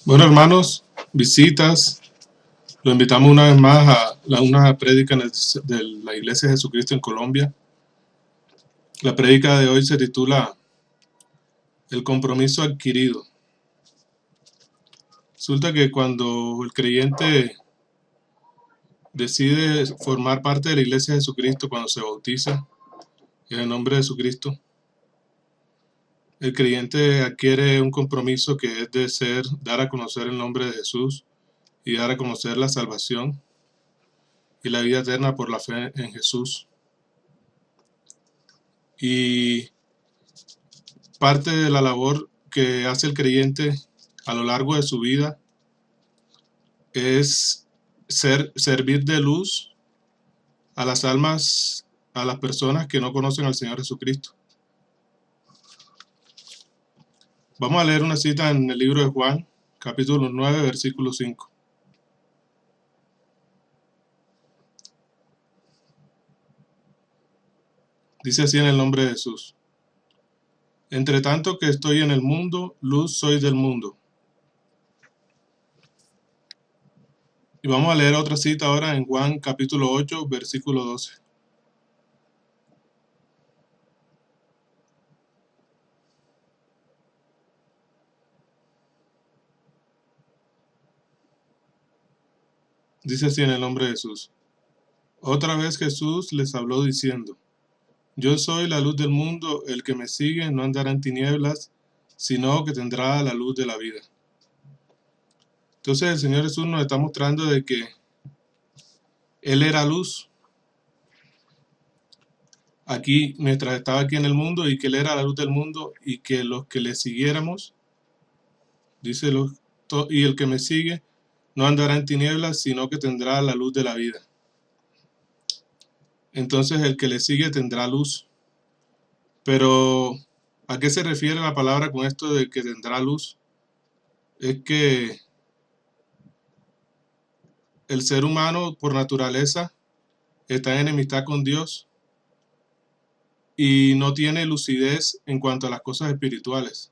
Bueno, hermanos, visitas, lo invitamos una vez más a una prédica de la Iglesia de Jesucristo en Colombia. La prédica de hoy se titula El compromiso adquirido. Resulta que cuando el creyente decide formar parte de la Iglesia de Jesucristo, cuando se bautiza en el nombre de Jesucristo, el creyente adquiere un compromiso que es de dar a conocer el nombre de Jesús y dar a conocer la salvación y la vida eterna por la fe en Jesús. Y parte de la labor que hace el creyente a lo largo de su vida es servir de luz a las almas, a las personas que no conocen al Señor Jesucristo. Vamos a leer una cita en el libro de Juan, capítulo 9, versículo 5. Dice así en el nombre de Jesús: Entre tanto que estoy en el mundo, luz soy del mundo. Y vamos a leer otra cita ahora en Juan capítulo 8, versículo 12. Dice así en el nombre de Jesús: Otra vez Jesús les habló diciendo: Yo soy la luz del mundo, el que me sigue no andará en tinieblas, sino que tendrá la luz de la vida. Entonces el Señor Jesús nos está mostrando de que Él era luz aquí, mientras estaba aquí en el mundo, y que Él era la luz del mundo, y que los que le siguiéramos, dice, y el que me sigue no andará en tinieblas, sino que tendrá la luz de la vida. Entonces el que le sigue tendrá luz. Pero, ¿a qué se refiere la palabra con esto de que tendrá luz? Es que el ser humano por naturaleza está en enemistad con Dios y no tiene lucidez en cuanto a las cosas espirituales.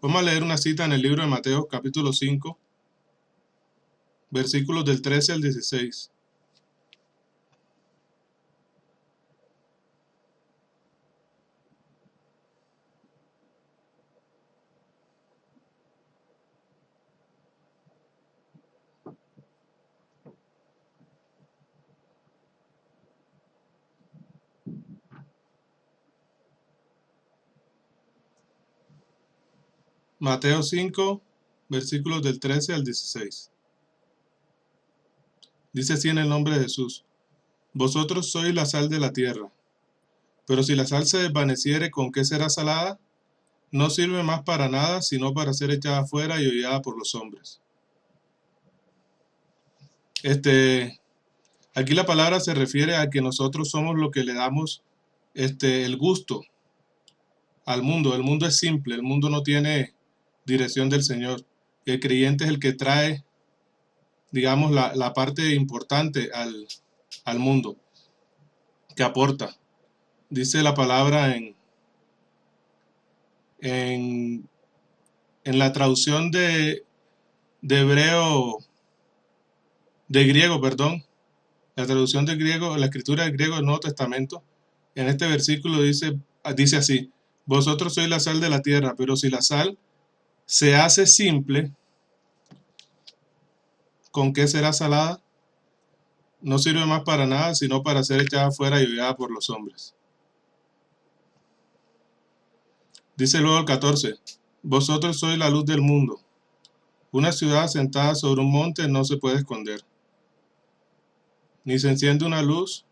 Vamos a leer una cita en el libro de Mateo capítulo 5, versículos del 13 al 16. Mateo 5, versículos del 13 al 16. Dice así en el nombre de Jesús: Vosotros sois la sal de la tierra, pero si la sal se desvaneciere, ¿con qué será salada? No sirve más para nada, sino para ser echada afuera y hollada por los hombres. Aquí la palabra se refiere a que nosotros somos lo que le damos el gusto al mundo. El mundo es simple, el mundo no tiene dirección del Señor. El creyente es el que trae, digamos, la parte importante al mundo, que aporta. Dice la palabra en la traducción de griego, perdón, la traducción del griego, la escritura del griego del Nuevo Testamento, en este versículo dice así: Vosotros sois la sal de la tierra, pero si la sal se hace simple, ¿con qué será salada? No sirve más para nada, sino para ser echada afuera y hollada por los hombres. Dice luego el 14: Vosotros sois la luz del mundo. Una ciudad sentada sobre un monte no se puede esconder. Ni se enciende una luz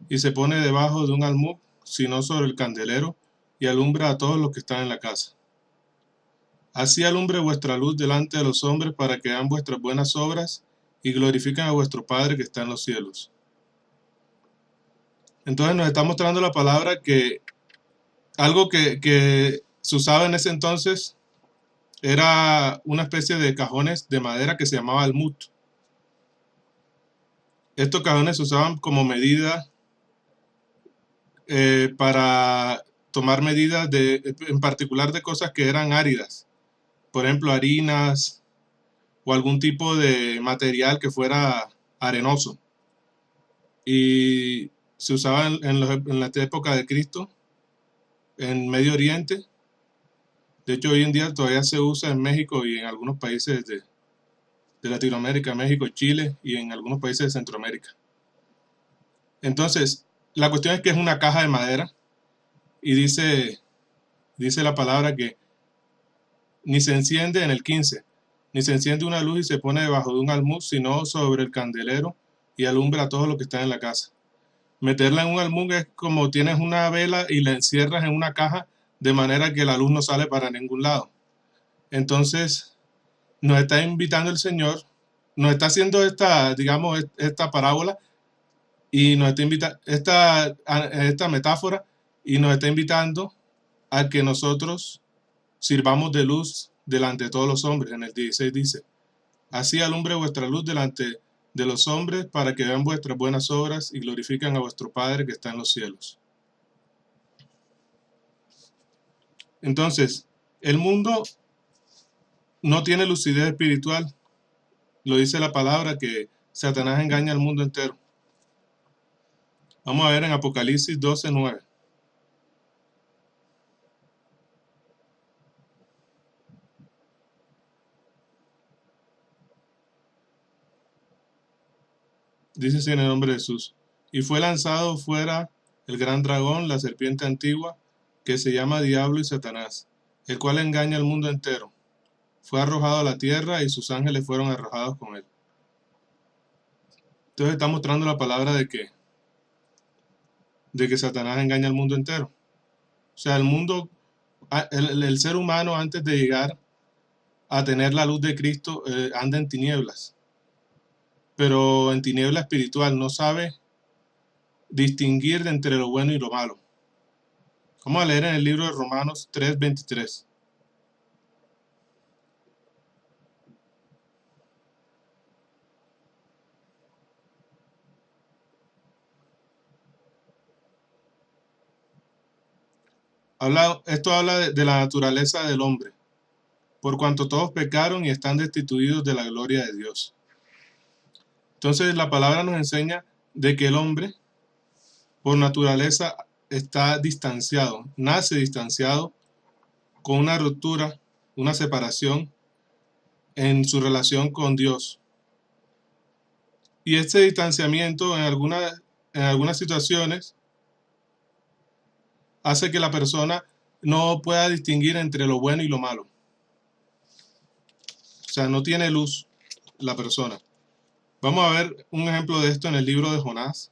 y se pone debajo de un almud, sino sobre el candelero, y alumbra a todos los que están en la casa. Así alumbre vuestra luz delante de los hombres, para que vean vuestras buenas obras y glorifiquen a vuestro Padre que está en los cielos. Entonces nos está mostrando la palabra que algo que se usaba en ese entonces era una especie de cajones de madera que se llamaba almud. Estos cajones se usaban como medida para tomar medidas en particular de cosas que eran áridas, por ejemplo, harinas o algún tipo de material que fuera arenoso. Y se usaba en la época de Cristo, en Medio Oriente. De hecho, hoy en día todavía se usa en México y en algunos países de Latinoamérica, México, Chile y en algunos países de Centroamérica. Entonces, la cuestión es que es una caja de madera y dice la palabra que ni se enciende en el 15, ni se enciende una luz y se pone debajo de un almud, sino sobre el candelero y alumbra a todo lo que está en la casa. Meterla en un almud es como tienes una vela y la encierras en una caja de manera que la luz no sale para ningún lado. Entonces, nos está invitando el Señor, nos está haciendo digamos, esta parábola y nos está invitando, esta metáfora y nos está invitando a que nosotros sirvamos de luz delante de todos los hombres. En el 16 dice, así alumbre vuestra luz delante de los hombres para que vean vuestras buenas obras y glorifiquen a vuestro Padre que está en los cielos. Entonces, el mundo no tiene lucidez espiritual. Lo dice la palabra que Satanás engaña al mundo entero. Vamos a ver en Apocalipsis 12:9. Dice así en el nombre de Jesús. Y fue lanzado fuera el gran dragón, la serpiente antigua, que se llama Diablo y Satanás, el cual engaña al mundo entero. Fue arrojado a la tierra y sus ángeles fueron arrojados con él. Entonces está mostrando la palabra de que Satanás engaña al mundo entero. O sea, el mundo, el ser humano antes de llegar a tener la luz de Cristo anda en tinieblas, pero en tiniebla espiritual, no sabe distinguir entre lo bueno y lo malo. Vamos a leer en el libro de Romanos 3:23. Esto habla de la naturaleza del hombre, por cuanto todos pecaron y están destituidos de la gloria de Dios. Entonces la palabra nos enseña de que el hombre, por naturaleza, está distanciado, nace distanciado, con una ruptura, una separación en su relación con Dios. Y este distanciamiento en algunas situaciones hace que la persona no pueda distinguir entre lo bueno y lo malo. O sea, no tiene luz la persona. Vamos a ver un ejemplo de esto en el libro de Jonás.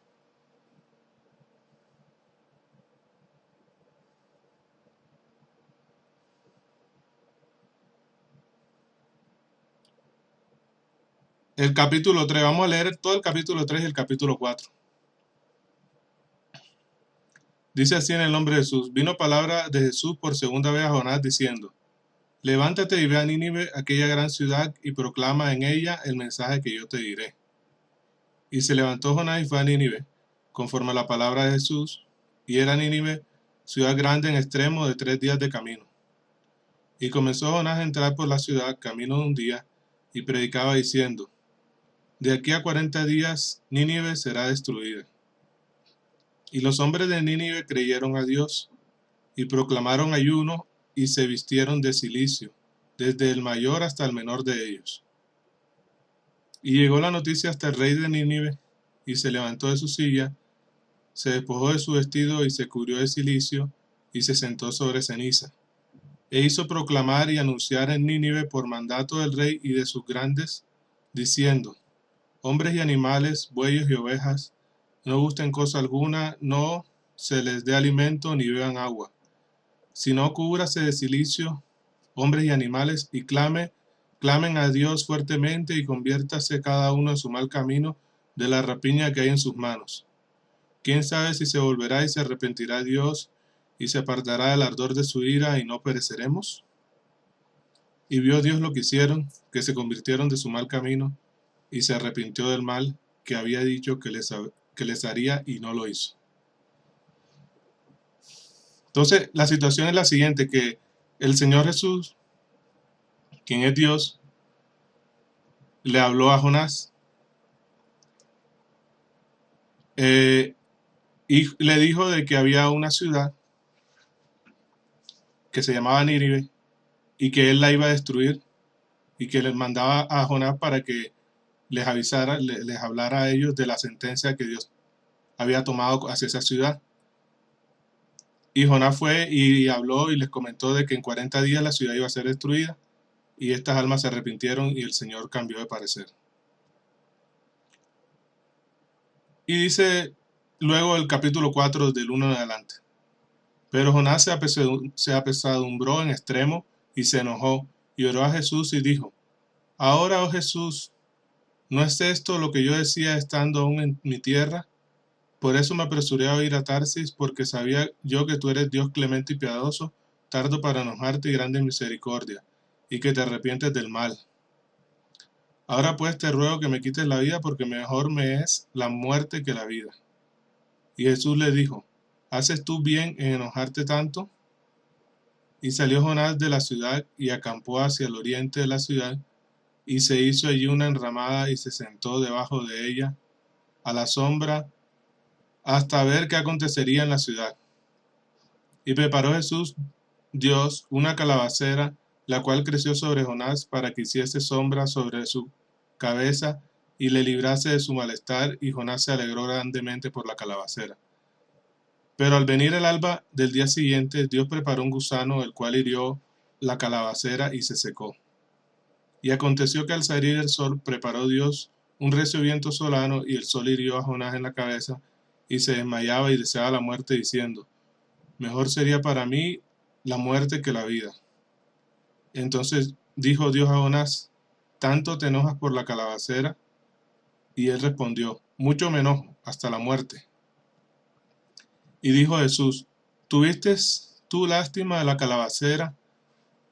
El capítulo 3, vamos a leer todo el capítulo 3 y el capítulo 4. Dice así en el nombre de Jesús. Vino palabra de Jesús por segunda vez a Jonás diciendo, levántate y ve a Nínive, aquella gran ciudad, y proclama en ella el mensaje que yo te diré. Y se levantó Jonás y fue a Nínive, conforme a la palabra de Jesús, y era Nínive ciudad grande en extremo de 3 días de camino. Y comenzó Jonás a entrar por la ciudad camino de un día, y predicaba diciendo, de aquí a 40 días Nínive será destruida. Y los hombres de Nínive creyeron a Dios, y proclamaron ayuno, y se vistieron de cilicio, desde el mayor hasta el menor de ellos. Y llegó la noticia hasta el rey de Nínive, y se levantó de su silla, se despojó de su vestido y se cubrió de cilicio, y se sentó sobre ceniza. E hizo proclamar y anunciar en Nínive por mandato del rey y de sus grandes, diciendo, hombres y animales, bueyes y ovejas, no gusten cosa alguna, no se les dé alimento ni beban agua, sino cúbrase de cilicio, hombres y animales, y clamen a Dios fuertemente y conviértase cada uno en su mal camino de la rapiña que hay en sus manos. ¿Quién sabe si se volverá y se arrepentirá Dios y se apartará del ardor de su ira y no pereceremos? Y vio Dios lo que hicieron, que se convirtieron de su mal camino y se arrepintió del mal que había dicho que les haría y no lo hizo. Entonces, la situación es la siguiente, que el Señor Jesús quien es Dios, le habló a Jonás y le dijo de que había una ciudad que se llamaba Nínive y que él la iba a destruir y que les mandaba a Jonás para que les avisara, les hablara a ellos de la sentencia que Dios había tomado hacia esa ciudad. Y Jonás fue y habló y les comentó de que en 40 días la ciudad iba a ser destruida y estas almas se arrepintieron y el Señor cambió de parecer. Y dice luego el capítulo 4 del 1 en adelante. Pero Jonás se apesadumbró en extremo y se enojó y oró a Jesús y dijo: Ahora, oh Jesús, ¿no es esto lo que yo decía estando aún en mi tierra? Por eso me apresuré a ir a Tarsis, porque sabía yo que tú eres Dios clemente y piadoso, tardo para enojarte y grande en misericordia, y que te arrepientes del mal. Ahora pues te ruego que me quites la vida, porque mejor me es la muerte que la vida. Y Jesús le dijo: ¿Haces tú bien en enojarte tanto? Y salió Jonás de la ciudad y acampó hacia el oriente de la ciudad, y se hizo allí una enramada y se sentó debajo de ella, a la sombra, hasta ver qué acontecería en la ciudad. Y preparó Jesús, Dios, una calabacera, la cual creció sobre Jonás para que hiciese sombra sobre su cabeza y le librase de su malestar, y Jonás se alegró grandemente por la calabacera. Pero al venir el alba del día siguiente, Dios preparó un gusano, el cual hirió la calabacera y se secó. Y aconteció que al salir el sol, preparó Dios un recio viento solano, y el sol hirió a Jonás en la cabeza, y se desmayaba y deseaba la muerte, diciendo: Mejor sería para mí la muerte que la vida. Entonces dijo Dios a Jonás: ¿Tanto te enojas por la calabacera? Y él respondió: Mucho me enojo, hasta la muerte. Y dijo Jesús: ¿Tuviste tú lástima de la calabacera,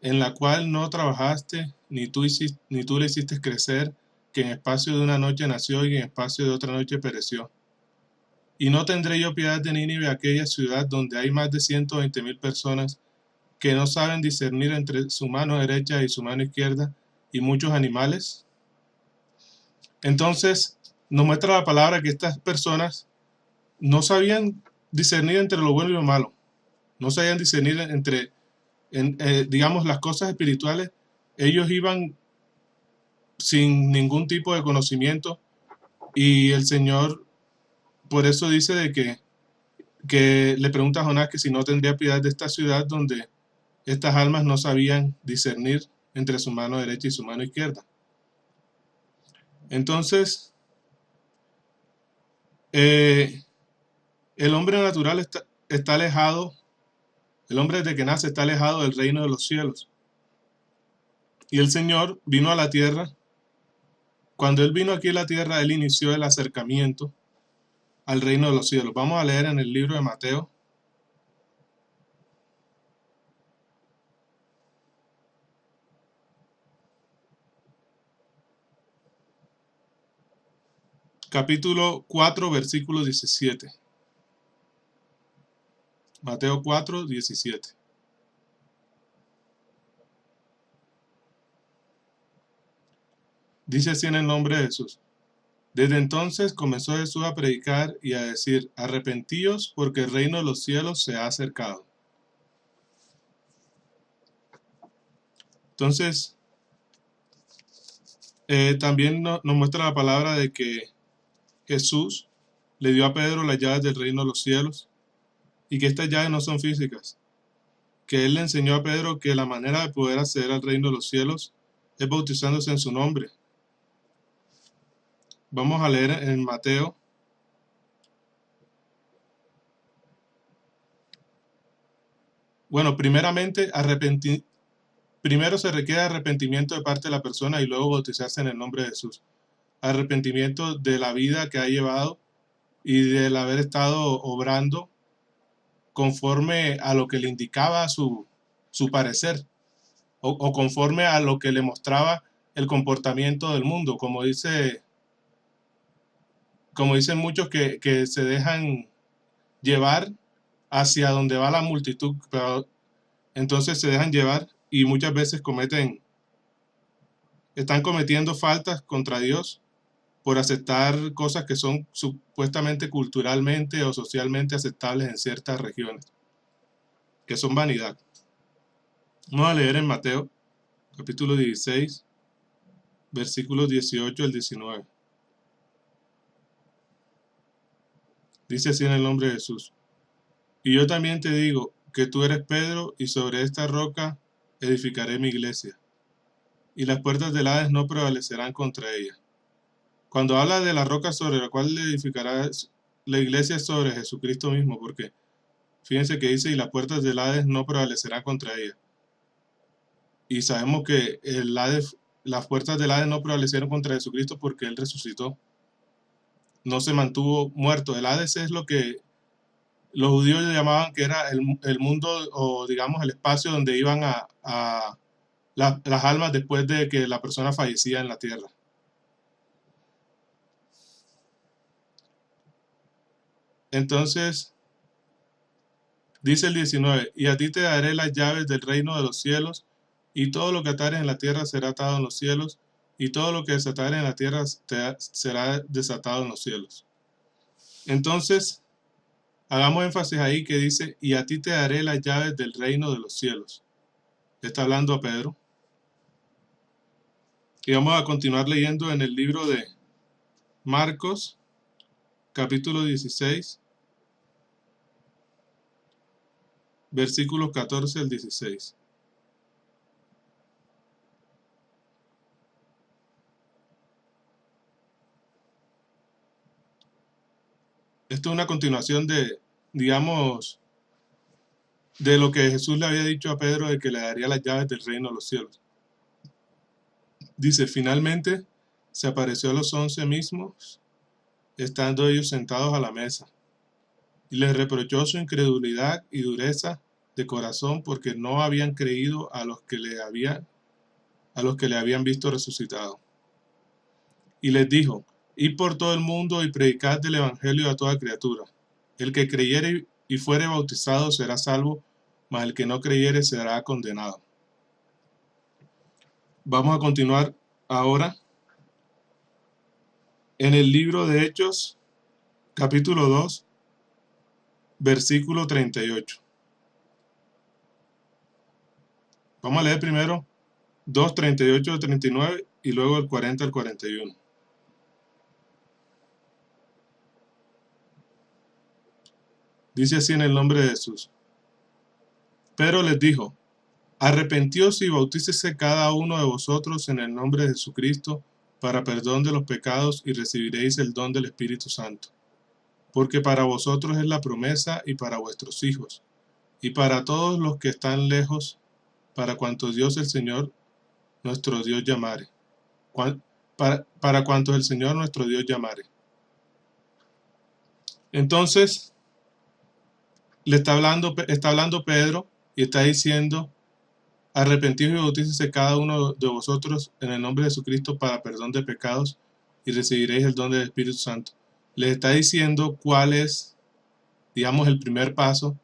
en la cual no trabajaste, ni tú le hiciste crecer, que en espacio de una noche nació y en espacio de otra noche pereció? Y no tendré yo piedad de Nínive, aquella ciudad donde hay más de 120,000 personas que no saben discernir entre su mano derecha y su mano izquierda, y muchos animales. Entonces nos muestra la palabra que estas personas no sabían discernir entre lo bueno y lo malo, no sabían discernir entre, digamos, las cosas espirituales. Ellos iban sin ningún tipo de conocimiento, y el Señor por eso dice de que le pregunta a Jonás que si no tendría piedad de esta ciudad donde estas almas no sabían discernir entre su mano derecha y su mano izquierda. Entonces, el hombre natural está alejado, el hombre desde que nace está alejado del reino de los cielos. Y el Señor vino a la tierra. Cuando Él vino aquí a la tierra, Él inició el acercamiento al reino de los cielos. Vamos a leer en el libro de Mateo, capítulo 4, versículo 17. Mateo 4, 17. Dice así en el nombre de Jesús: Desde entonces comenzó Jesús a predicar y a decir: Arrepentíos, porque el reino de los cielos se ha acercado. Entonces, también nos muestra la palabra de que Jesús le dio a Pedro las llaves del reino de los cielos, y que estas llaves no son físicas, que Él le enseñó a Pedro que la manera de poder acceder al reino de los cielos es bautizándose en su nombre. Vamos a leer en Mateo. Bueno, primeramente, primero se requiere arrepentimiento de parte de la persona y luego bautizarse en el nombre de Jesús. Arrepentimiento de la vida que ha llevado y del haber estado obrando conforme a lo que le indicaba su parecer, o conforme a lo que le mostraba el comportamiento del mundo, como dicen muchos que se dejan llevar hacia donde va la multitud, pero entonces se dejan llevar y muchas veces cometen están cometiendo faltas contra Dios por aceptar cosas que son supuestamente culturalmente o socialmente aceptables en ciertas regiones, que son vanidad. Vamos a leer en Mateo, capítulo 16, versículos 18 al 19. Dice así en el nombre de Jesús. Y yo también te digo que tú eres Pedro, y sobre esta roca edificaré mi iglesia, y las puertas del Hades no prevalecerán contra ella. Cuando habla de la roca sobre la cual le edificará la iglesia, es sobre Jesucristo mismo, porque fíjense que dice, y las puertas del Hades no prevalecerán contra ella. Y sabemos que el Hades, las puertas del Hades no prevalecieron contra Jesucristo porque Él resucitó. No se mantuvo muerto. El Hades es lo que los judíos llamaban que era el mundo, o digamos el espacio donde iban a las almas después de que la persona fallecía en la tierra. Entonces, dice el 19, y a ti te daré las llaves del reino de los cielos, y todo lo que atares en la tierra será atado en los cielos, y todo lo que desatares en la tierra será desatado en los cielos. Entonces, hagamos énfasis ahí que dice, y a ti te daré las llaves del reino de los cielos. Está hablando a Pedro. Y vamos a continuar leyendo en el libro de Marcos, capítulo 16, versículos 14 al 16. Esto es una continuación de, digamos, de lo que Jesús le había dicho a Pedro de que le daría las llaves del reino de los cielos. Dice, finalmente se apareció a los 11 mismos, estando ellos sentados a la mesa, y les reprochó su incredulidad y dureza de corazón porque no habían creído a los que le habían visto resucitado. Y les dijo, id por todo el mundo y predicad el evangelio a toda criatura. El que creyere y fuere bautizado será salvo, mas el que no creyere será condenado. Vamos a continuar ahora en el libro de Hechos, capítulo 2, versículo 38. Vamos a leer primero 2, 38 al 39 y luego el 40 al 41. Dice así en el nombre de Jesús. Pedro les dijo, arrepentíos y bautícese cada uno de vosotros en el nombre de Jesucristo para perdón de los pecados y recibiréis el don del Espíritu Santo. Porque para vosotros es la promesa y para vuestros hijos, y para todos los que están lejos, para cuantos Dios el Señor nuestro Dios llamare. Para cuantos el Señor nuestro Dios llamare. Entonces, está hablando Pedro y está diciendo, arrepentidos y bautícese cada uno de vosotros en el nombre de Jesucristo para perdón de pecados y recibiréis el don del Espíritu Santo. Les está diciendo cuál es, digamos, el primer paso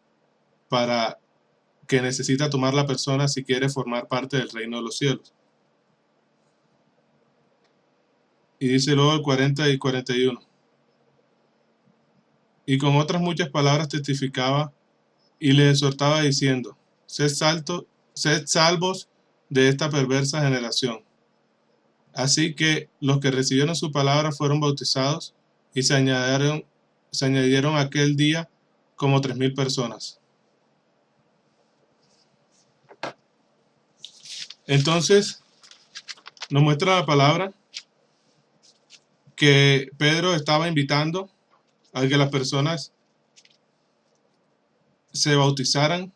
para que necesita tomar la persona si quiere formar parte del reino de los cielos. Y dice luego el 40 y 41. Y con otras muchas palabras testificaba y le exhortaba diciendo, sed salvos de esta perversa generación. Así que los que recibieron su palabra fueron bautizados y se añadieron aquel día como 3,000 personas. Entonces, nos muestra la palabra que Pedro estaba invitando a que las personas se bautizaran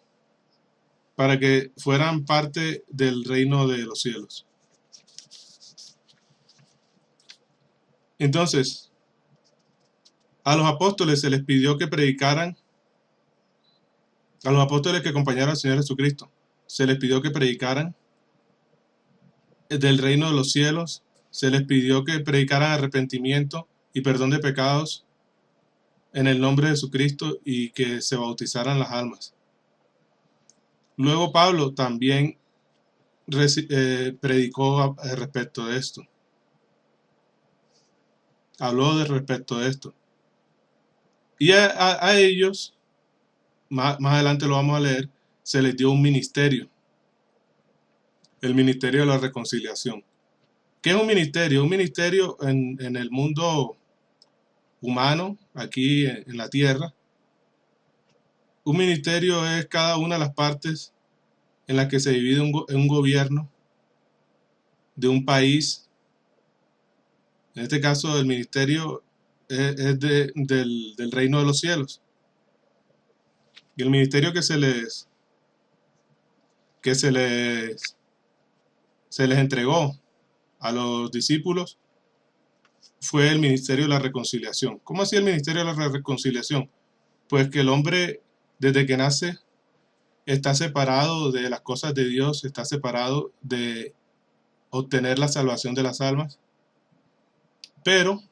para que fueran parte del reino de los cielos. Entonces, a los apóstoles se les pidió que predicaran, a los apóstoles que acompañaron al Señor Jesucristo, se les pidió que predicaran del reino de los cielos, se les pidió que predicaran arrepentimiento y perdón de pecados en el nombre de Jesucristo y que se bautizaran las almas. Luego Pablo también predicó respecto de esto. Habló de respecto de esto. Y a ellos, más adelante lo vamos a leer, se les dio un ministerio. El ministerio de la reconciliación. ¿Qué es un ministerio? Un ministerio en el mundo humano, aquí en la tierra. Un ministerio es cada una de las partes en las que se divide un gobierno de un país. En este caso, el ministerio es del reino de los cielos. Y el ministerio se les entregó a los discípulos fue el ministerio de la reconciliación. ¿Cómo hacía el ministerio de la reconciliación? Pues que el hombre, desde que nace, está separado de las cosas de Dios, está separado de obtener la salvación de las almas. Pero,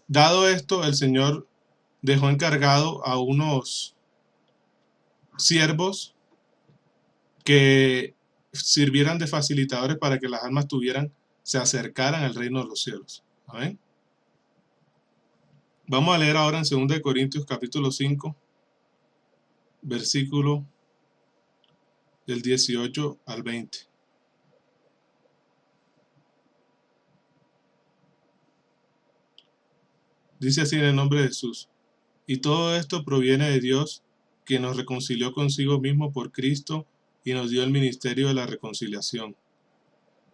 dado esto, el Señor dejó encargado a unos siervos que sirvieran de facilitadores para que las almas se acercaran al reino de los cielos. Amén. Vamos a leer ahora en 2 Corintios capítulo 5, versículo del 18 al 20. Dice así en el nombre de Jesús: y todo esto proviene de Dios, que nos reconcilió consigo mismo por Cristo y nos dio el ministerio de la reconciliación.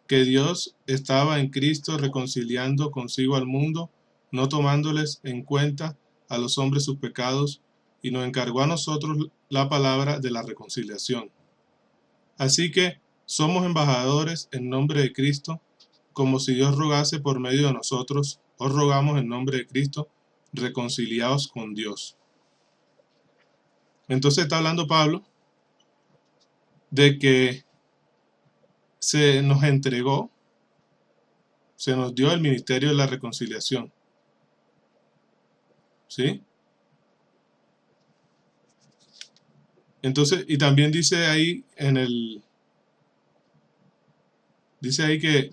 Que Dios estaba en Cristo reconciliando consigo al mundo, no tomándoles en cuenta a los hombres sus pecados, y nos encargó a nosotros la palabra de la reconciliación. Así que somos embajadores en nombre de Cristo, como si Dios rogase por medio de nosotros. Os rogamos en nombre de Cristo, reconciliados con Dios. Entonces está hablando Pablo de que se nos entregó, se nos dio el ministerio de la reconciliación. ¿Sí? Entonces, y también dice ahí dice ahí que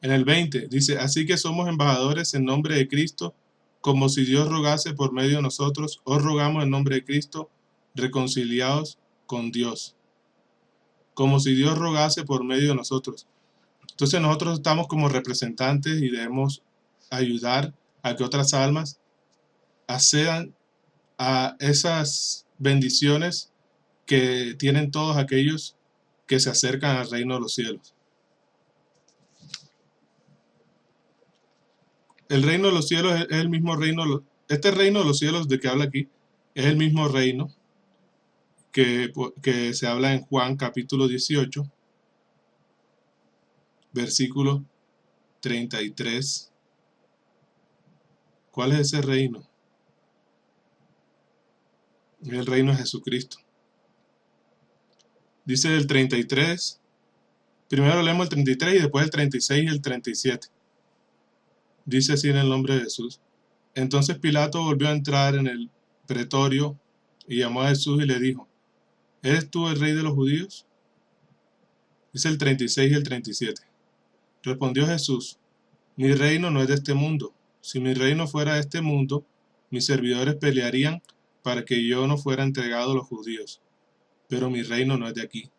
en el 20, dice: así que somos embajadores en nombre de Cristo, como si Dios rogase por medio de nosotros. Os rogamos en nombre de Cristo, reconciliados con Dios. Como si Dios rogase por medio de nosotros. Entonces nosotros estamos como representantes y debemos ayudar a que otras almas accedan a esas bendiciones que tienen todos aquellos que se acercan al reino de los cielos. El reino de los cielos es el mismo reino, este reino de los cielos de que habla aquí, es el mismo reino que se habla en Juan capítulo 18, versículo 33. ¿Cuál es ese reino? Es el reino de Jesucristo. Dice el 33, primero leemos el 33 y después el 36 y el 37. Dice así en el nombre de Jesús: entonces Pilato volvió a entrar en el pretorio y llamó a Jesús y le dijo: ¿eres tú el rey de los judíos? Dice el 36 y el 37. Respondió Jesús: mi reino no es de este mundo. Si mi reino fuera de este mundo, mis servidores pelearían para que yo no fuera entregado a los judíos. Pero mi reino no es de aquí.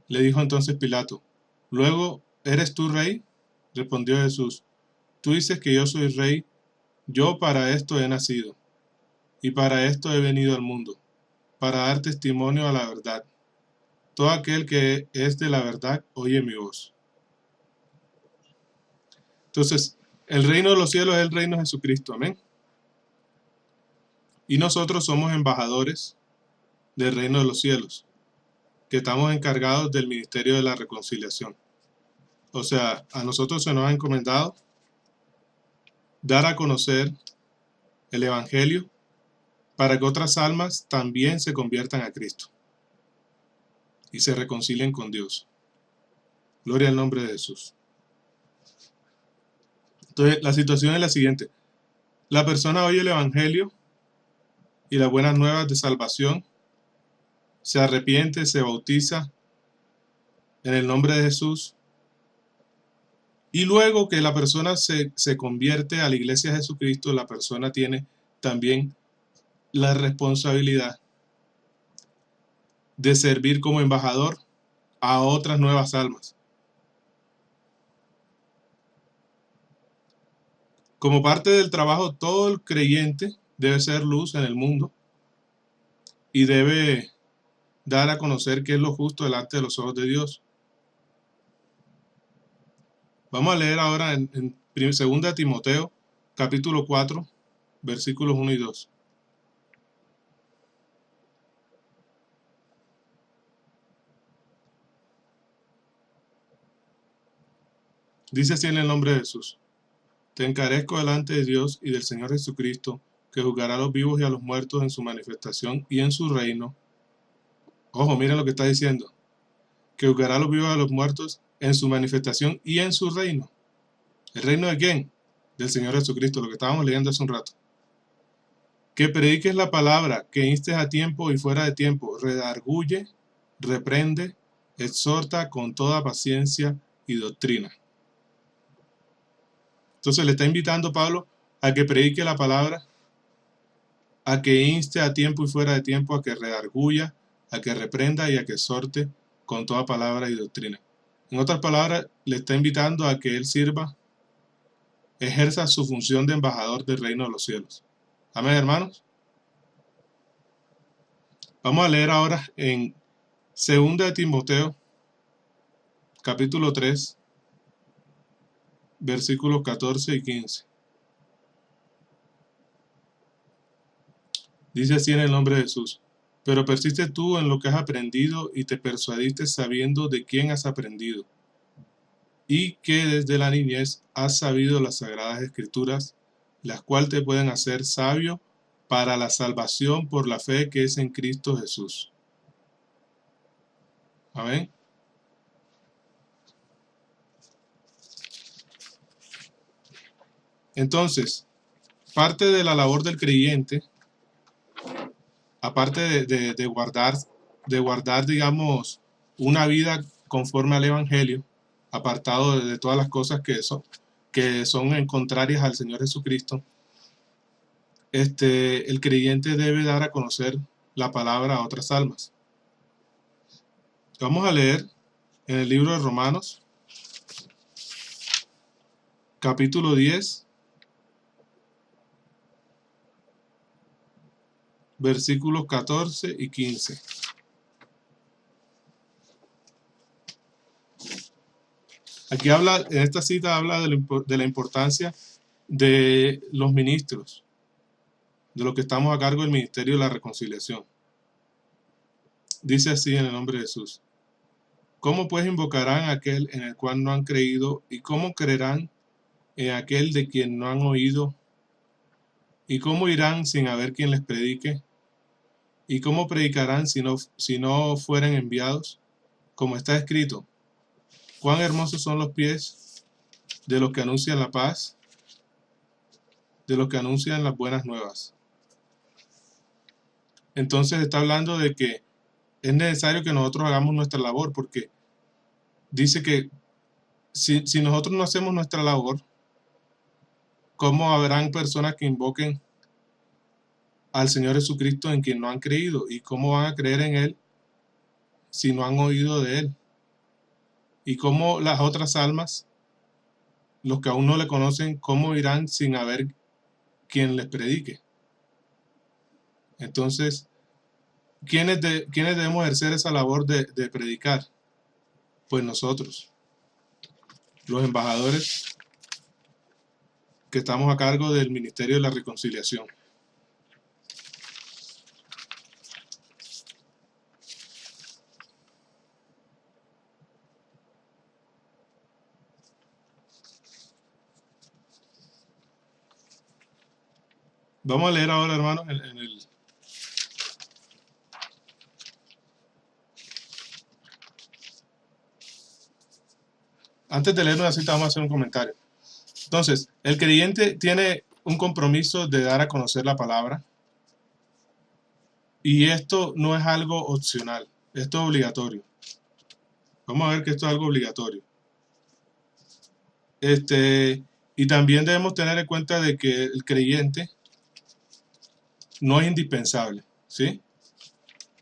Le dijo entonces Pilato: ¿luego eres tú rey? Respondió Jesús: tú dices que yo soy rey. Yo para esto he nacido, y para esto he venido al mundo, para dar testimonio a la verdad. Todo aquel que es de la verdad oye mi voz. Entonces, el reino de los cielos es el reino de Jesucristo, amén. Y nosotros somos embajadores del reino de los cielos, que estamos encargados del ministerio de la reconciliación. O sea, a nosotros se nos ha encomendado dar a conocer el Evangelio para que otras almas también se conviertan a Cristo y se reconcilien con Dios. Gloria al nombre de Jesús. Entonces, la situación es la siguiente. La persona oye el Evangelio y las buenas nuevas de salvación, se arrepiente, se bautiza en el nombre de Jesús, y luego que la persona se convierte a la iglesia de Jesucristo, la persona tiene también la responsabilidad de servir como embajador a otras nuevas almas. Como parte del trabajo, todo el creyente debe ser luz en el mundo y debe dar a conocer qué es lo justo delante de los ojos de Dios. Vamos a leer ahora en 2 Timoteo, capítulo 4, versículos 1 y 2. Dice así en el nombre de Jesús: Te encarezco delante de Dios y del Señor Jesucristo, que juzgará a los vivos y a los muertos en su manifestación y en su reino. Ojo, miren lo que está diciendo: que juzgará a los vivos y a los muertos en su manifestación y en su reino. ¿El reino de quién? Del Señor Jesucristo, lo que estábamos leyendo hace un rato. Que prediques la palabra, que instes a tiempo y fuera de tiempo, redarguye, reprende, exhorta con toda paciencia y doctrina. Entonces le está invitando Pablo a que predique la palabra, a que inste a tiempo y fuera de tiempo, a que redarguya, a que reprenda y a que exhorte con toda palabra y doctrina. En otras palabras, le está invitando a que él sirva, ejerza su función de embajador del reino de los cielos. Amén, hermanos. Vamos a leer ahora en 2 Timoteo, capítulo 3, versículos 14 y 15. Dice así en el nombre de Jesús: Pero persiste tú en lo que has aprendido y te persuadiste sabiendo de quién has aprendido, y que desde la niñez has sabido las sagradas escrituras, las cuales te pueden hacer sabio para la salvación por la fe que es en Cristo Jesús. Amén. Entonces, parte de la labor del creyente, aparte de guardar, digamos, una vida conforme al Evangelio, apartado de todas las cosas que son contrarias al Señor Jesucristo, el creyente debe dar a conocer la palabra a otras almas. Vamos a leer en el libro de Romanos, capítulo 10, versículos 14 y 15. Aquí en esta cita habla de la importancia de los ministros, de los que estamos a cargo del ministerio de la reconciliación. Dice así en el nombre de Jesús: ¿Cómo pues invocarán a aquel en el cual no han creído? ¿Y cómo creerán en aquel de quien no han oído? ¿Y cómo irán sin haber quien les predique? ¿Y cómo predicarán si no fueren enviados? Como está escrito: cuán hermosos son los pies de los que anuncian la paz, de los que anuncian las buenas nuevas. Entonces está hablando de que es necesario que nosotros hagamos nuestra labor, porque dice que si nosotros no hacemos nuestra labor, ¿cómo habrán personas que invoquen al Señor Jesucristo en quien no han creído? ¿Y cómo van a creer en Él si no han oído de Él? ¿Y cómo las otras almas, los que aún no le conocen, cómo irán sin haber quien les predique? Entonces, ¿quiénes debemos ejercer esa labor de predicar? Pues nosotros, los embajadores que estamos a cargo del Ministerio de la Reconciliación. Vamos a leer ahora, hermanos, Antes de leer una cita, vamos a hacer un comentario. Entonces, el creyente tiene un compromiso de dar a conocer la palabra. Y esto no es algo opcional, esto es obligatorio. Vamos a ver que esto es algo obligatorio. Y también debemos tener en cuenta de que el creyente no es indispensable, ¿sí?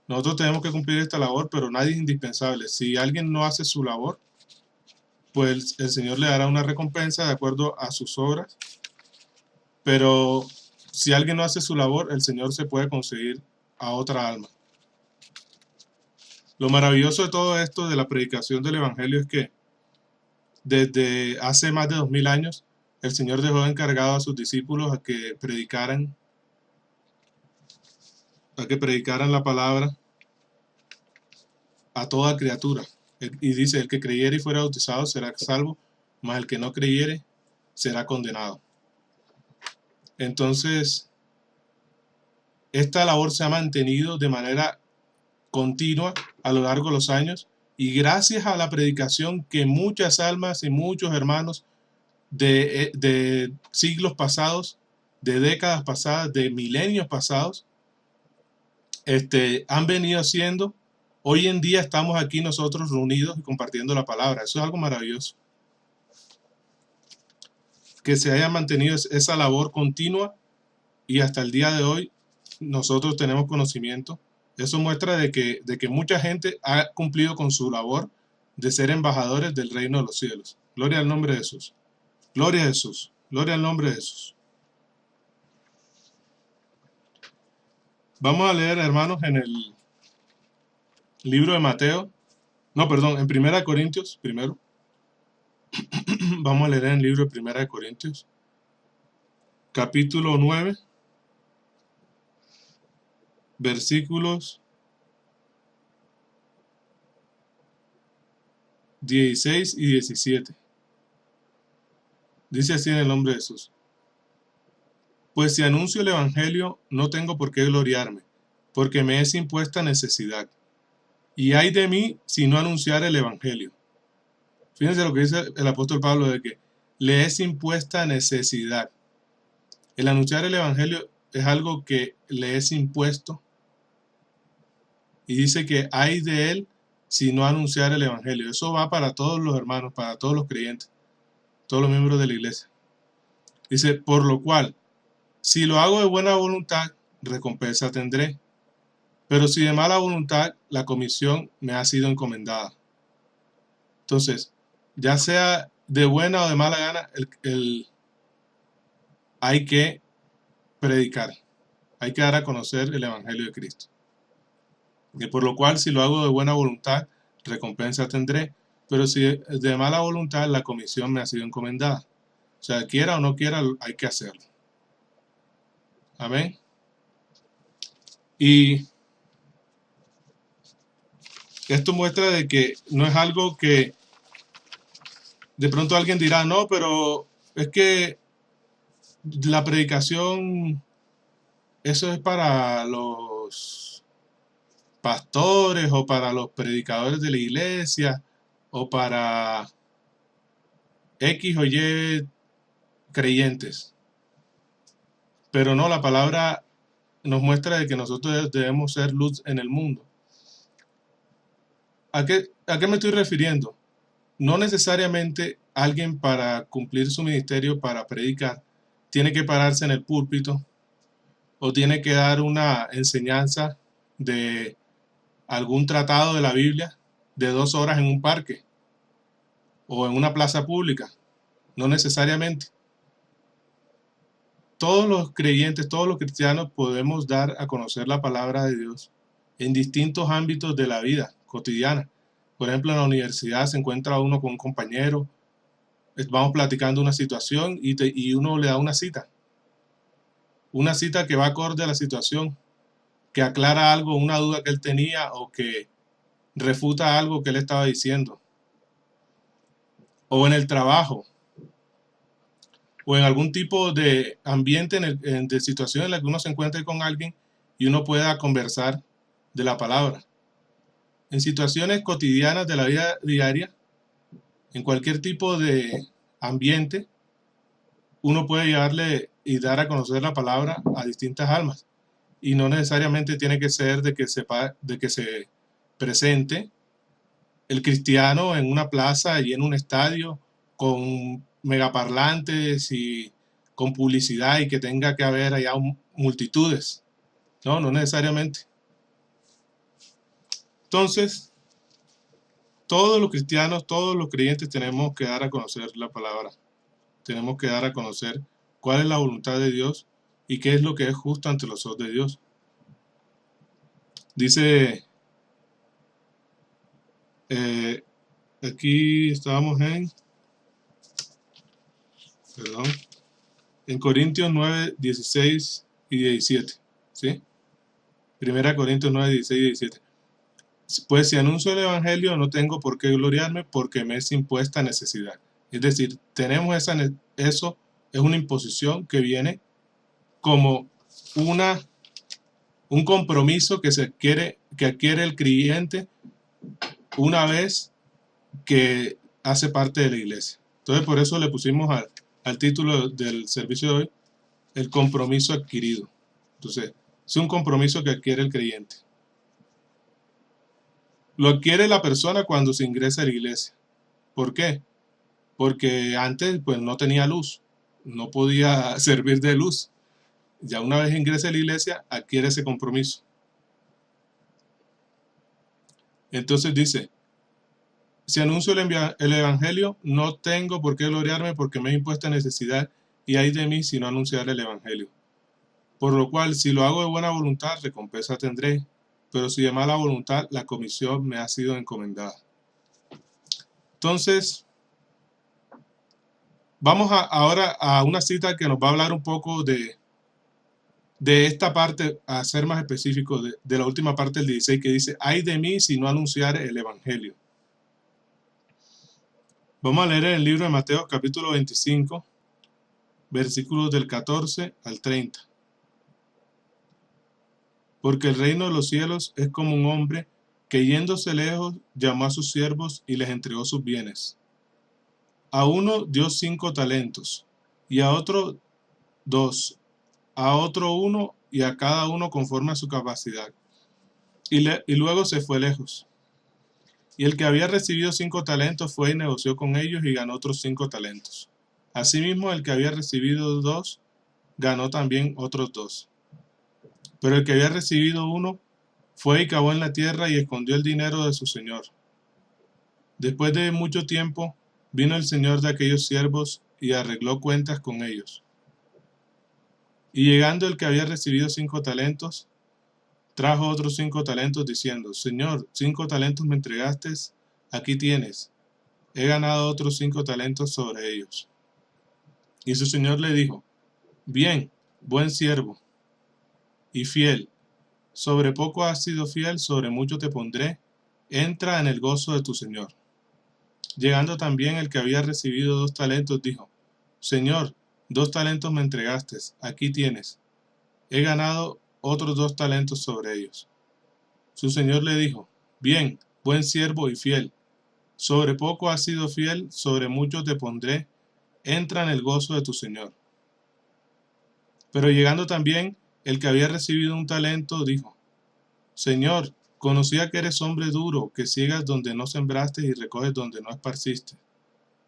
Nosotros tenemos que cumplir esta labor, pero nadie es indispensable. Si alguien no hace su labor, pues el Señor le dará una recompensa de acuerdo a sus obras. Pero si alguien no hace su labor, el Señor se puede conseguir a otra alma. Lo maravilloso de todo esto, de la predicación del Evangelio, es que desde hace más de 2000 años, el Señor dejó encargado a sus discípulos a que predicaran la palabra a toda criatura. Y dice, el que creyere y fuera bautizado será salvo, mas el que no creyere será condenado. Entonces, esta labor se ha mantenido de manera continua a lo largo de los años, y gracias a la predicación que muchas almas y muchos hermanos de siglos pasados, de décadas pasadas, de milenios pasados, han venido haciendo, hoy en día estamos aquí nosotros reunidos y compartiendo la palabra. Eso es algo maravilloso. Que se haya mantenido esa labor continua y hasta el día de hoy nosotros tenemos conocimiento. Eso muestra de que mucha gente ha cumplido con su labor de ser embajadores del reino de los cielos. Gloria al nombre de Jesús. Gloria a Jesús. Gloria al nombre de Jesús. Vamos a leer, hermanos, en el libro de Mateo. No, perdón, en 1 Corintios, primero. Vamos a leer en el libro de 1 Corintios, capítulo 9, versículos 16 y 17. Dice así en el nombre de Jesús. Pues si anuncio el Evangelio, no tengo por qué gloriarme, porque me es impuesta necesidad. Y ay de mí si no anunciar el Evangelio. Fíjense lo que dice el apóstol Pablo, de que le es impuesta necesidad. El anunciar el Evangelio es algo que le es impuesto. Y dice que hay de él si no anunciar el Evangelio. Eso va para todos los hermanos, para todos los creyentes, todos los miembros de la iglesia. Dice, por lo cual, si lo hago de buena voluntad, recompensa tendré. Pero si de mala voluntad, la comisión me ha sido encomendada. Entonces, ya sea de buena o de mala gana, hay que predicar. Hay que dar a conocer el Evangelio de Cristo. Y por lo cual, si lo hago de buena voluntad, recompensa tendré. Pero si de mala voluntad, la comisión me ha sido encomendada. O sea, quiera o no quiera, hay que hacerlo. Amén. Y esto muestra de que no es algo que de pronto alguien dirá, no, pero es que la predicación, eso es para los pastores o para los predicadores de la iglesia o para X o Y creyentes. Pero no, la palabra nos muestra de que nosotros debemos ser luz en el mundo. ¿A qué me estoy refiriendo? No necesariamente alguien para cumplir su ministerio, para predicar, tiene que pararse en el púlpito o tiene que dar una enseñanza de algún tratado de la Biblia de 2 horas en un parque o en una plaza pública. No necesariamente. Todos los creyentes, todos los cristianos podemos dar a conocer la palabra de Dios en distintos ámbitos de la vida cotidiana. Por ejemplo, en la universidad se encuentra uno con un compañero, vamos platicando una situación y uno le da una cita que va acorde a la situación, que aclara algo, una duda que él tenía o que refuta algo que él estaba diciendo. O en el trabajo, o en algún tipo de ambiente, de situación en la que uno se encuentre con alguien y uno pueda conversar de la palabra. En situaciones cotidianas de la vida diaria, en cualquier tipo de ambiente, uno puede llevarle y dar a conocer la palabra a distintas almas. y no necesariamente tiene que ser de que se presente el cristiano en una plaza y en un estadio con megaparlantes y con publicidad y que tenga que haber allá multitudes. No, no necesariamente. Entonces, todos los cristianos, todos los creyentes tenemos que dar a conocer la palabra. Tenemos que dar a conocer cuál es la voluntad de Dios y qué es lo que es justo ante los ojos de Dios. Dice, aquí estábamos en Corintios 9, 16 y 17, ¿sí? 1 Corintios 9, 16 y 17. Pues si anuncio el Evangelio no tengo por qué gloriarme porque me es impuesta necesidad. Es decir, tenemos eso es una imposición que viene como un compromiso que adquiere el creyente una vez que hace parte de la iglesia. Entonces por eso le pusimos al título del servicio de hoy, el compromiso adquirido. Entonces, es un compromiso que adquiere el creyente. Lo adquiere la persona cuando se ingresa a la iglesia. ¿Por qué? Porque antes pues no tenía luz, no podía servir de luz. Ya una vez ingresa a la iglesia, adquiere ese compromiso. Entonces dice, si anuncio el Evangelio, no tengo por qué gloriarme porque me he impuesto necesidad y hay de mí si no anunciar el Evangelio. Por lo cual, si lo hago de buena voluntad, recompensa tendré, pero si de mala voluntad, la comisión me ha sido encomendada. Entonces, vamos ahora a una cita que nos va a hablar un poco de esta parte, a ser más específico, de la última parte del 16, que dice, ay de mí si no anunciar el Evangelio. Vamos a leer en el libro de Mateo capítulo 25, versículos del 14 al 30. Porque el reino de los cielos es como un hombre que yéndose lejos llamó a sus siervos y les entregó sus bienes. A uno dio 5 talentos, y a otro 2, a otro 1, y a cada uno conforme a su capacidad. Y luego se fue lejos. Y el que había recibido 5 talentos fue y negoció con ellos y ganó otros 5 talentos. Asimismo, el que había recibido 2, ganó también otros 2. Pero el que había recibido 1, fue y cavó en la tierra y escondió el dinero de su señor. Después de mucho tiempo, vino el señor de aquellos siervos y arregló cuentas con ellos. Y llegando el que había recibido 5 talentos, trajo otros 5 talentos diciendo, Señor, 5 talentos me entregaste, aquí tienes, he ganado otros 5 talentos sobre ellos. Y su señor le dijo, bien, buen siervo y fiel, sobre poco has sido fiel, sobre mucho te pondré, entra en el gozo de tu señor. Llegando también el que había recibido 2 talentos, dijo, Señor, 2 talentos me entregaste, aquí tienes, he ganado otros 2 talentos sobre ellos. Su señor le dijo, bien, buen siervo y fiel, sobre poco has sido fiel, sobre mucho te pondré, entra en el gozo de tu señor. Pero llegando también el que había recibido 1 talento, dijo, Señor, conocía que eres hombre duro, que ciegas donde no sembraste y recoges donde no esparciste.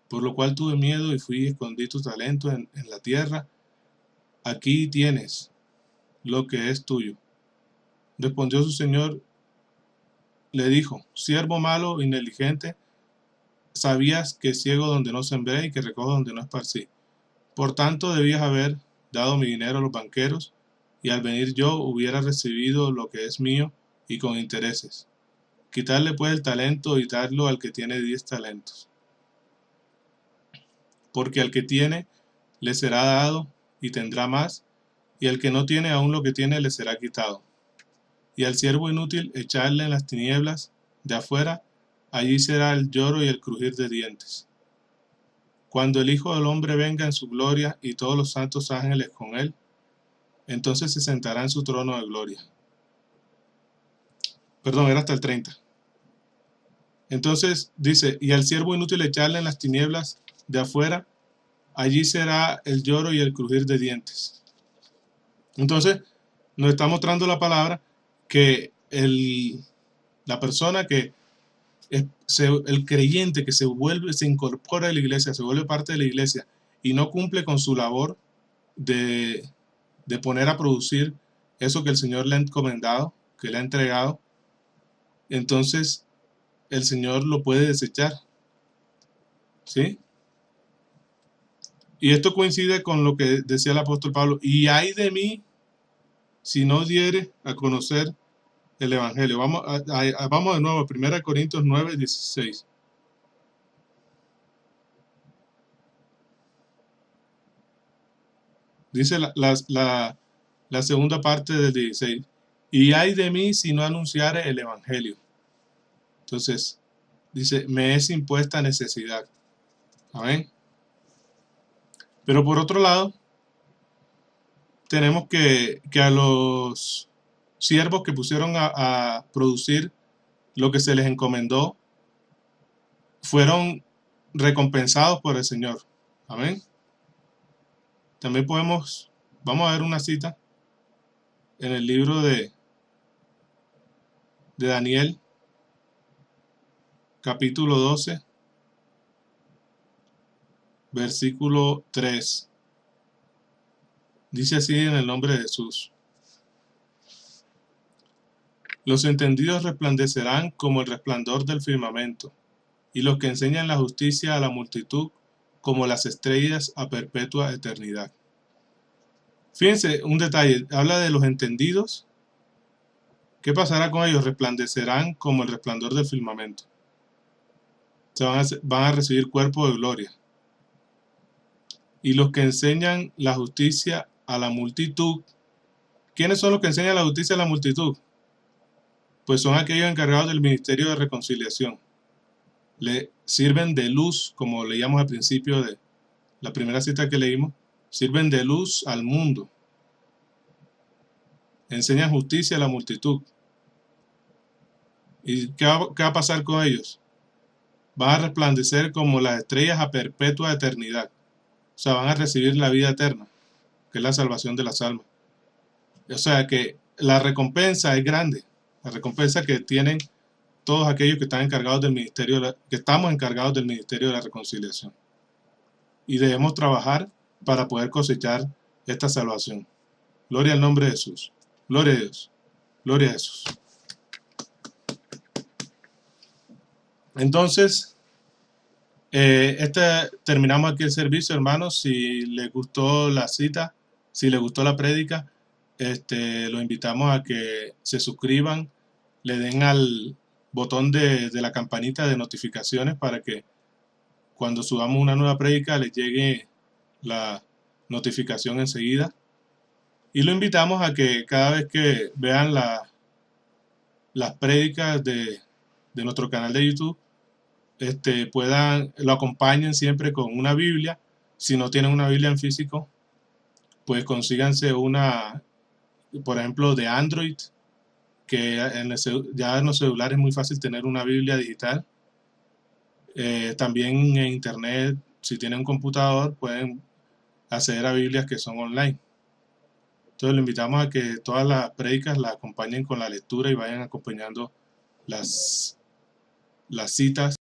Por lo cual tuve miedo y fui y escondí tu talento en la tierra. Aquí tienes lo que es tuyo. Respondió su señor, le dijo, siervo malo y negligente, sabías que ciego donde no sembré y que recojo donde no esparcí. Por tanto debías haber dado mi dinero a los banqueros, y al venir yo hubiera recibido lo que es mío y con intereses. Quitarle pues el talento y darlo al que tiene 10 talentos. Porque al que tiene le será dado y tendrá más, y al que no tiene aún lo que tiene le será quitado. Y al siervo inútil echarle en las tinieblas de afuera, allí será el lloro y el crujir de dientes. Cuando el Hijo del Hombre venga en su gloria y todos los santos ángeles con él, entonces se sentará en su trono de gloria. Perdón, era hasta el 30. Entonces dice, y al siervo inútil echarle en las tinieblas de afuera, allí será el lloro y el crujir de dientes. Entonces, nos está mostrando la palabra que la persona que el creyente que se incorpora a la iglesia, se vuelve parte de la iglesia y no cumple con su labor de poner a producir eso que el Señor le ha encomendado, que le ha entregado, entonces el Señor lo puede desechar. ¿Sí? Y esto coincide con lo que decía el apóstol Pablo, y ay de mí si no diere a conocer el Evangelio. Vamos de nuevo a 1 Corintios 9, 16. Dice la segunda parte del 16. Y ay de mí si no anunciare el Evangelio. Entonces, dice, me es impuesta necesidad. Amén. Pero por otro lado, tenemos que a los siervos que pusieron a producir lo que se les encomendó, fueron recompensados por el Señor. Amén. También vamos a ver una cita en el libro de Daniel, capítulo 12, versículo 3. Dice así en el nombre de Jesús. Los entendidos resplandecerán como el resplandor del firmamento, y los que enseñan la justicia a la multitud como las estrellas a perpetua eternidad. Fíjense, un detalle, habla de los entendidos. ¿Qué pasará con ellos? Resplandecerán como el resplandor del firmamento. Van a recibir cuerpo de gloria. Y los que enseñan la justicia a la multitud. ¿Quiénes son los que enseñan la justicia a la multitud? Pues son aquellos encargados del ministerio de reconciliación. Le sirven de luz, como leíamos al principio de la primera cita que leímos, sirven de luz al mundo. Enseñan justicia a la multitud. ¿Y qué va a pasar con ellos? Van a resplandecer como las estrellas a perpetua eternidad. O sea, van a recibir la vida eterna, que es la salvación de las almas. O sea que la recompensa es grande. La recompensa que tienen todos aquellos que están encargados del ministerio, que estamos encargados del ministerio de la reconciliación. Y debemos trabajar para poder cosechar esta salvación. Gloria al nombre de Jesús. Gloria a Dios. Gloria a Jesús. Entonces, terminamos aquí el servicio, hermanos. Si les gustó la cita, si les gustó la prédica, los invitamos a que se suscriban, le den al botón de la campanita de notificaciones para que cuando subamos una nueva prédica les llegue la notificación enseguida. Y lo invitamos a que cada vez que vean las prédicas de nuestro canal de YouTube, lo acompañen siempre con una Biblia. Si no tienen una Biblia en físico, pues consíganse una, por ejemplo, de Android, que ya en los celulares es muy fácil tener una Biblia digital. También en internet, si tienen un computador, pueden acceder a Biblias que son online. Entonces lo invitamos a que todas las prédicas las acompañen con la lectura y vayan acompañando las citas